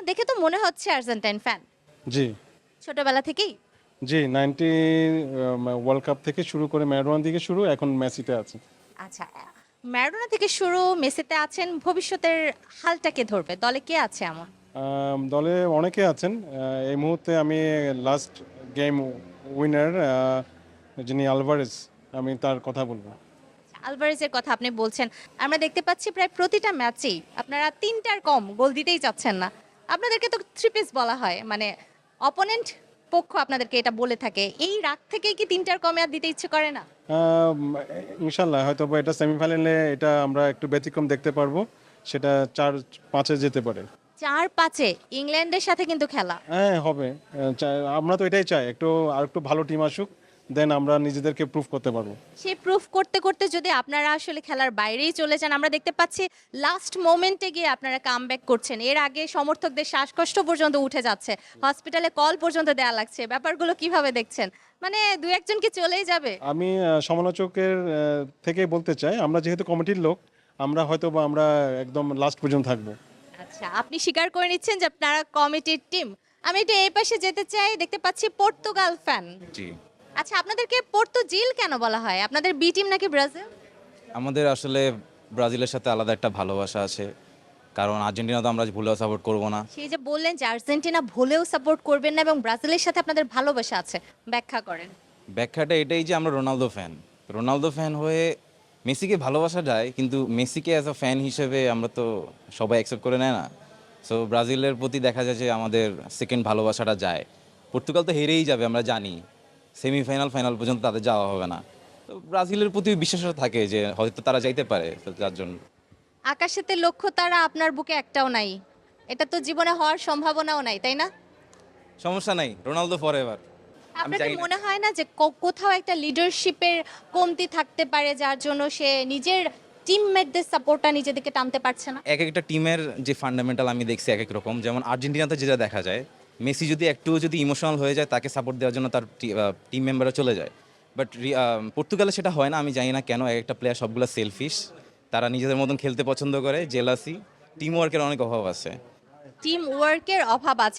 দেখে তো মনে হচ্ছে আর্জেন্টাইন ফ্যান। জি ছোটবেলা থেকেই? জি 90 ওয়ার্ল্ড কাপ থেকে শুরু করে ম্যারাডোনা থেকে শুরু এখন মেসিতে আছে। আচ্ছা, ম্যারাডোনা থেকে শুরু, মেসিতে আছেন। ভবিষ্যতের হালটা কে ধরবে? দলে কে আছে এমন? দলে অনেকে আছেন। এই মুহূর্তে আমি লাস্ট গেম উইনার যিনি আলভারেজ, আমি তার কথা বলবো। আলভারেজের কথা আপনি বলছেন। আমরা দেখতে পাচ্ছি প্রায় প্রতিটা ম্যাচেই আপনারা ৩টার কম গোল দিতেই চাচ্ছেন না। আপনাদেরকে তো থ্রি পিস বলা হয়। মানে অপোনেন্ট পক্ষ আপনাদেরকে এটা বলে থাকে। এই রাগ থেকেই কি ৩টার কমে আর দিতে ইচ্ছে করে না? আম, ইনশাল্লাহ হয়তো বা এটা সেমিফাইনালে এটা আমরা একটু ব্যতিক্রম দেখতে পারবো, সেটা 4-5-এ যেতে পারে। ৪-৫-এ ইংল্যান্ডের সাথে কিন্তু খেলা। হ্যাঁ হবে। আমরা তো এটাই চাই, আর একটু ভালো টিম আসুক, দেন আমরা নিজেদেরকে প্রুফ করতে পারবো। সেই প্রুফ করতে করতে যদি আপনারা আসলে খেলার বাইরেই চলে যান, আমরা দেখতে পাচ্ছি লাস্ট মোমেন্টে গিয়ে আপনারা কামব্যাক করছেন। এর আগে সমর্থকদের শ্বাসকষ্ট পর্যন্ত উঠে যাচ্ছে, হসপিটালে কল পর্যন্ত দেয়া লাগছে। ব্যাপারগুলো কিভাবে দেখছেন? মানে দু একজন কি চলেই যাবে? আমি সমালোচকের থেকেই বলতে চাই, আমরা যেহেতু কমিটির লোক, আমরা হয়তো বা আমরা একদম লাস্ট পর্যন্ত থাকবো। আচ্ছা, আপনি স্বীকার করে নিচ্ছেন যে আপনারা কমিটির টিম। আমি একটু এই পাশে যেতে চাই, দেখতে পাচ্ছি পর্তুগাল ফ্যান। জি, আচ্ছা, আপনাদেরকে পর্তুজিল কেন বলা হয়? আপনাদের বি টিম নাকি ব্রাজিল? আমাদের আসলে ব্রাজিলের সাথে আলাদা একটা ভালোবাসা আছে, কারণ আর্জেন্টিনা তো আমরা ভুলেও সাপোর্ট করব না। সেই যে বললেন যে আর্জেন্টিনা ভুলেও সাপোর্ট করবেন না এবং ব্রাজিলের সাথে আপনাদের ভালোবাসা আছে, ব্যাখ্যা করেন। ব্যাখ্যাটা এটাই যে আমরা রোনালদো ফ্যান হয়ে মেসিকে ভালোবাসা যায়, কিন্তু মেসিকে অ্যাজ আ ফ্যান হিসেবে আমরা তো সবাই অ্যাকসেপ্ট করে নেয় না। সো ব্রাজিলের প্রতি দেখা যায় যে আমাদের সেকেন্ড ভালোবাসাটা যায়। পর্তুগাল তো হেরেই যাবে আমরা জানি, সেমিফাইনাল ফাইনাল পর্যন্ত তাদের যাওয়া হবে না। তো ব্রাজিলের প্রতি বিশ্বাসটা থাকে যে হয়তো তারা যাইতে পারে, তো যার জন্য। আকাশেতে লক্ষ্য তারা, আপনার বুকে একটাও নাই। এটা তো জীবনে হওয়ার সম্ভাবনাও নাই, তাই না? সমস্যা নাই, রোনালদো ফরএভার। আমি আপনার চাই কি না। মনে হয় না যে কোথাও একটা লিডারশিপের কমতি থাকতে পারে, যার জন্য সে নিজের টিমমেটদের সাপোর্টটা নিজেদেরকে টানতে পারছে না? এক একটা টিমের যে ফান্ডামেন্টাল আমি দেখছি এক এক রকম। যেমন আর্জেন্টিনাতে যেটা দেখা যায়, মেসি যদি ইমোশনাল হয়ে যায়, তাকে সাপোর্ট দেওয়ার জন্য তার টিম মেম্বাররা চলে যায়। বাট পর্তুগালে সেটা হয় না। আমি জানি না কেন, এক একটা প্লেয়ার সবগুলো সেলফিশ, তারা নিজেদের মতন খেলতে পছন্দ করে, জেলাসি, টিম ওয়ার্কের অনেক অভাব আছে। টিম ওয়ার্কের অভাব আছে।